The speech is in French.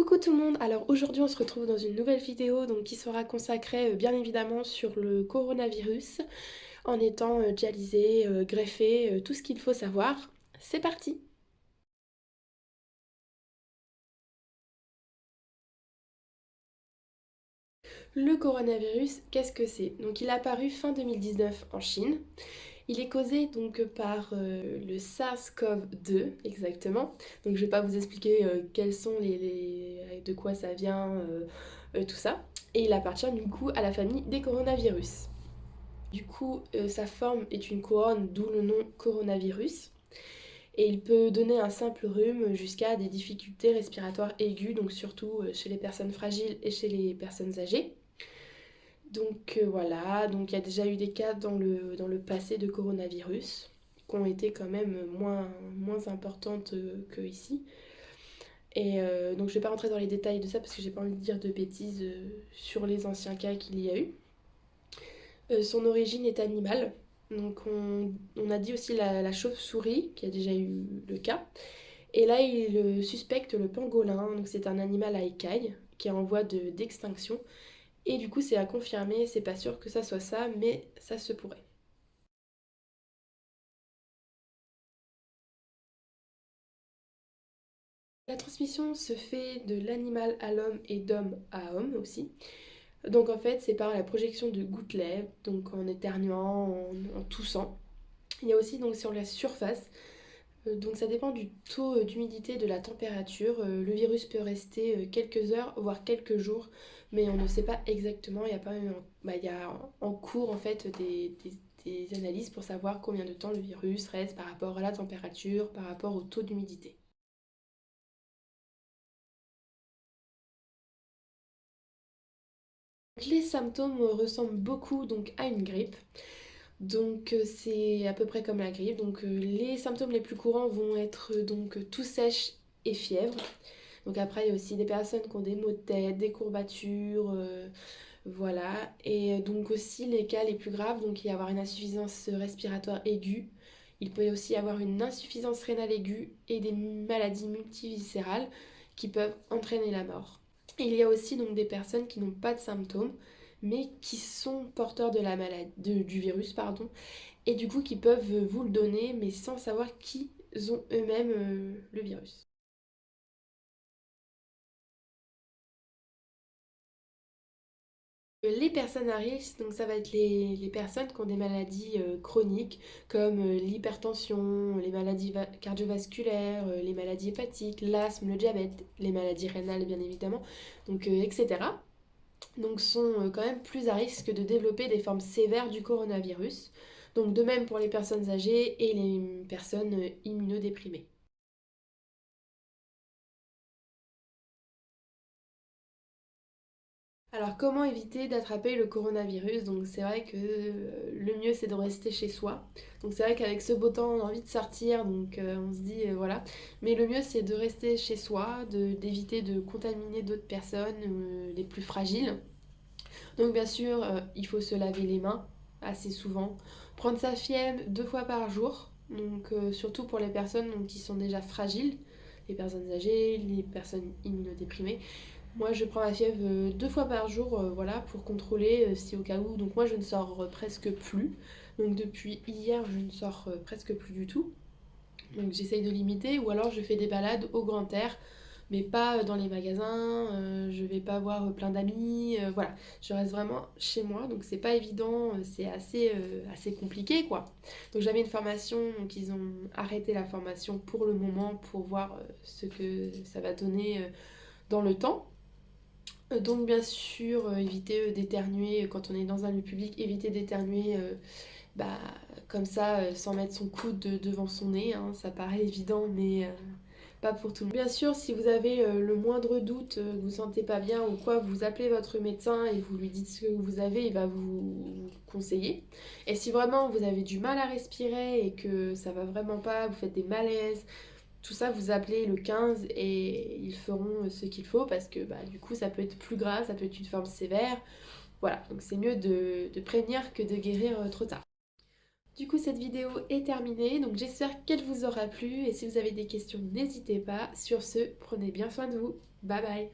Coucou tout le monde, alors aujourd'hui on se retrouve dans une nouvelle vidéo qui sera consacrée bien évidemment sur le coronavirus en étant dialysé, greffé, tout ce qu'il faut savoir. C'est parti! Le coronavirus, qu'est-ce que c'est? Donc il est apparu fin 2019 en Chine. Il est causé par le SARS-CoV-2 exactement. Donc je vais pas vous expliquer quels sont de quoi ça vient, tout ça. Et il appartient du coup à la famille des coronavirus. Du coup, sa forme est une couronne, d'où le nom coronavirus. Et il peut donner un simple rhume jusqu'à des difficultés respiratoires aiguës, donc surtout chez les personnes fragiles et chez les personnes âgées. Donc voilà, donc il y a déjà eu des cas dans le passé de coronavirus qui ont été quand même moins importantes que ici. Et donc je vais pas rentrer dans les détails de ça parce que j'ai pas envie de dire de bêtises sur les anciens cas qu'il y a eu. Son origine est animale. Donc on a dit aussi la chauve-souris, qui a déjà eu le cas. Et là, il suspecte le pangolin, donc c'est un animal à écailles qui est en voie d'extinction. Et du coup, c'est à confirmer, c'est pas sûr que ça soit ça, mais ça se pourrait. La transmission se fait de l'animal à l'homme et d'homme à homme aussi. Donc en fait, c'est par la projection de gouttelettes, donc en éternuant, en toussant. Il y a aussi donc sur la surface. Donc ça dépend du taux d'humidité, de la température. Le virus peut rester quelques heures, voire quelques jours, mais on ne sait pas exactement. Il y a pas il y a en cours en fait des analyses pour savoir combien de temps le virus reste par rapport à la température, par rapport au taux d'humidité. Les symptômes ressemblent beaucoup à une grippe. Donc c'est à peu près comme la grippe. Donc les symptômes les plus courants vont être toux sèche et fièvre. Donc après, il y a aussi des personnes qui ont des maux de tête, des courbatures, voilà. Et donc aussi les cas les plus graves, donc il y a avoir une insuffisance respiratoire aiguë. Il peut aussi y avoir une insuffisance rénale aiguë et des maladies multiviscérales qui peuvent entraîner la mort. Et il y a aussi donc des personnes qui n'ont pas de symptômes, mais qui sont porteurs de la maladie, du virus, pardon, et du coup qui peuvent vous le donner, mais sans savoir qu'ils ont eux-mêmes le virus. Les personnes à risque, donc ça va être les personnes qui ont des maladies chroniques comme l'hypertension, les maladies cardiovasculaires, les maladies hépatiques, l'asthme, le diabète, les maladies rénales bien évidemment, etc. Donc sont quand même plus à risque de développer des formes sévères du coronavirus. Donc de même pour les personnes âgées et les personnes immunodéprimées. Alors comment éviter d'attraper le coronavirus? Donc c'est vrai que le mieux c'est de rester chez soi. Donc c'est vrai qu'avec ce beau temps on a envie de sortir, donc on se dit voilà. Mais le mieux c'est de rester chez soi, d'éviter de contaminer d'autres personnes, les plus fragiles. Donc bien sûr il faut se laver les mains assez souvent. Prendre sa fièvre 2 fois par jour. Donc surtout pour les personnes qui sont déjà fragiles, les personnes âgées, les personnes immunodéprimées. Moi, je prends la fièvre 2 fois par jour, voilà, pour contrôler si au cas où. Donc moi, je ne sors presque plus. Donc depuis hier, je ne sors presque plus du tout. Donc j'essaye de limiter, ou alors je fais des balades au grand air, mais pas dans les magasins. Je vais pas voir plein d'amis. Voilà, je reste vraiment chez moi. Donc c'est pas évident, c'est assez compliqué, quoi. Donc j'avais une formation, donc ils ont arrêté la formation pour le moment pour voir ce que ça va donner dans le temps. Donc bien sûr, éviter d'éternuer quand on est dans un lieu public, éviter d'éternuer bah, comme ça sans mettre son coude devant son nez, hein. Ça paraît évident mais pas pour tout le monde. Bien sûr, si vous avez le moindre doute, que vous ne vous sentez pas bien ou quoi, vous appelez votre médecin et vous lui dites ce que vous avez, il va vous conseiller. Et si vraiment vous avez du mal à respirer et que ça va vraiment pas, vous faites des malaises, tout ça, vous appelez le 15 et ils feront ce qu'il faut parce que du coup, ça peut être plus grave, ça peut être une forme sévère. Voilà, donc c'est mieux de prévenir que de guérir trop tard. Du coup, cette vidéo est terminée, donc j'espère qu'elle vous aura plu et si vous avez des questions, n'hésitez pas. Sur ce, prenez bien soin de vous. Bye bye!